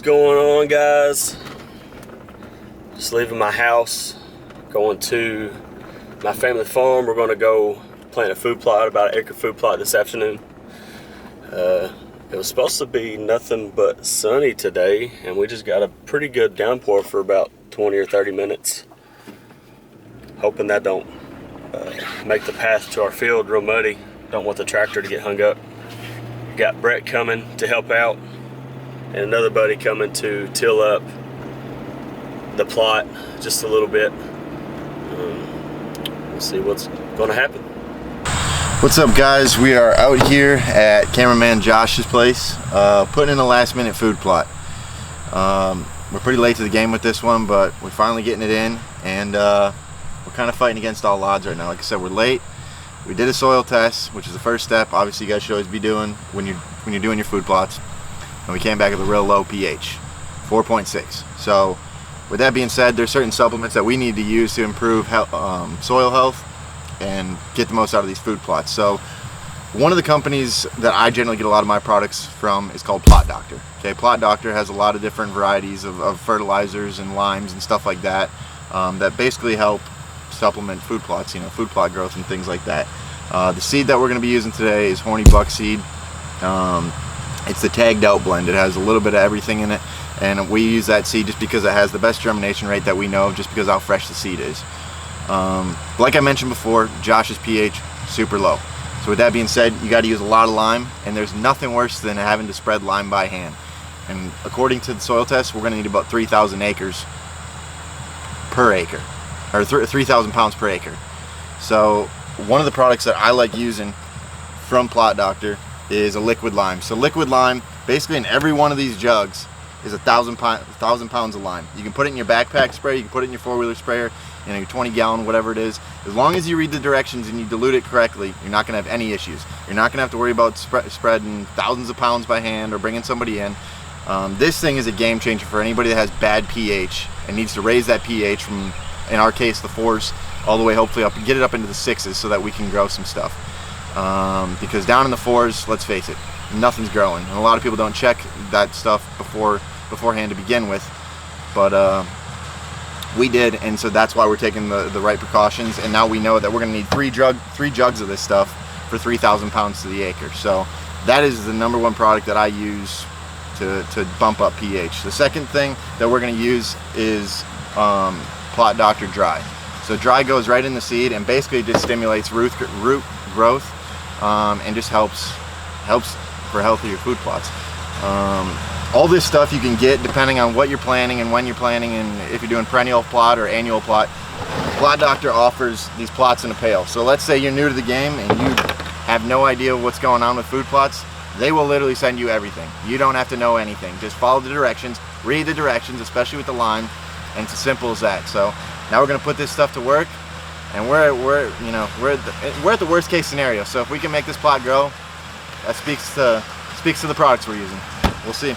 going on, guys? Just leaving my house, going to my family farm. We're going to go plant a food plot, about an acre food plot this afternoon. It was supposed to be nothing but sunny today, and we just got a pretty good downpour for about 20 or 30 minutes. Hoping that don't make the path to our field real muddy. Don't want the tractor to get hung up. Got Brett coming to help out, and another buddy coming to till up the plot just a little bit. We'll see what's going to happen. What's up, guys? We are out here at cameraman Josh's place, putting in a last minute food plot. We're pretty late to the game with this one, but we're finally getting it in, and we're kind of fighting against all odds right now. Like I said, we're late. We did a soil test, which is the first step. Obviously, you guys should always be doing when you're doing your food plots. And we came back with a real low pH, 4.6. So, with that being said, there's certain supplements that we need to use to improve soil health and get the most out of these food plots. So, one of the companies that I generally get a lot of my products from is called Plot Doctor. Okay, Plot Doctor has a lot of different varieties of fertilizers and limes and stuff like that that basically help supplement food plots, food plot growth and things like that. The seed that we're going to be using today is Horny Buck seed. It's the tagged out blend. It has a little bit of everything in it, and we use that seed just because it has the best germination rate that we know of, just because how fresh the seed is. Like I mentioned before, Josh's pH super low. So with that being said, you got to use a lot of lime, and there's nothing worse than having to spread lime by hand. And according to the soil test, we're going to need about 3,000 acres per acre, or 3,000 pounds per acre. So one of the products that I like using from Plot Doctor is a liquid lime. So liquid lime, basically in every one of these jugs, is 1,000 pounds of lime. You can put it in your backpack spray, you can put it in your four-wheeler sprayer, your 20-gallon, whatever it is. As long as you read the directions and you dilute it correctly, you're not going to have any issues. You're not going to have to worry about spreading thousands of pounds by hand or bringing somebody in. This thing is a game changer for anybody that has bad pH and needs to raise that pH from, in our case, the 4s all the way hopefully up and get it up into the 6s so that we can grow some stuff. Because down in the 4s, let's face it, nothing's growing, and a lot of people don't check that stuff beforehand to begin with, but we did, and so that's why we're taking the right precautions. And now we know that we're going to need three jugs of this stuff for 3,000 pounds to the acre. So that is the number one product that I use to bump up pH. The second thing that we're going to use is Plot Doctor Dry. So dry goes right in the seed and basically just stimulates root growth, and just helps for healthier food plots. All this stuff you can get depending on what you're planting and when you're planting, and if you're doing perennial plot or annual plot. Plot Doctor offers these plots in a pail. So let's say you're new to the game and you have no idea what's going on with food plots. They will literally send you everything. You don't have to know anything. Just follow the directions, read the directions, especially with the lime, and it's as simple as that. So now we're going to put this stuff to work, and we're at the worst case scenario. So if we can make this plot grow, that speaks to the products we're using. We'll see.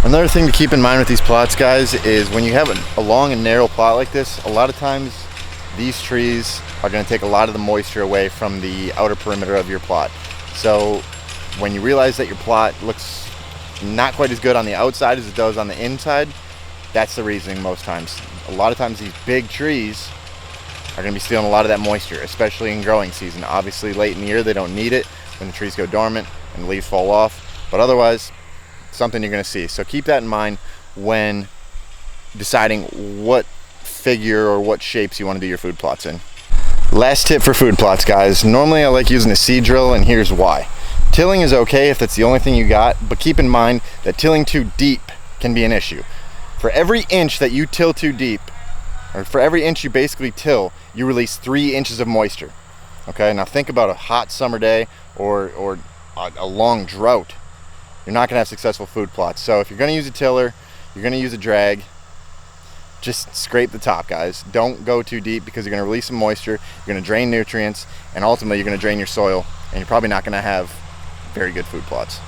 Another thing to keep in mind with these plots, guys, is when you have a long and narrow plot like this, a lot of times these trees are going to take a lot of the moisture away from the outer perimeter of your plot. So when you realize that your plot looks not quite as good on the outside as it does on the inside, that's the reasoning most times. A lot of times these big trees are going to be stealing a lot of that moisture, especially in growing season. Obviously late in the year they don't need it when the trees go dormant and the leaves fall off, but otherwise something you're going to see. So keep that in mind when deciding what figure or what shapes you want to do your food plots in. Last tip for food plots, guys. Normally I like using a seed drill, and here's why. Tilling is okay if that's the only thing you got, but keep in mind that tilling too deep can be an issue. For every inch that you till too deep, or for every inch you basically till, you release 3 inches of moisture. Okay, now think about a hot summer day or a long drought. You're not going to have successful food plots. So if you're going to use a tiller, you're going to use a drag, just scrape the top, guys. Don't go too deep, because you're going to release some moisture, you're going to drain nutrients, and ultimately you're going to drain your soil, and you're probably not going to have very good food plots.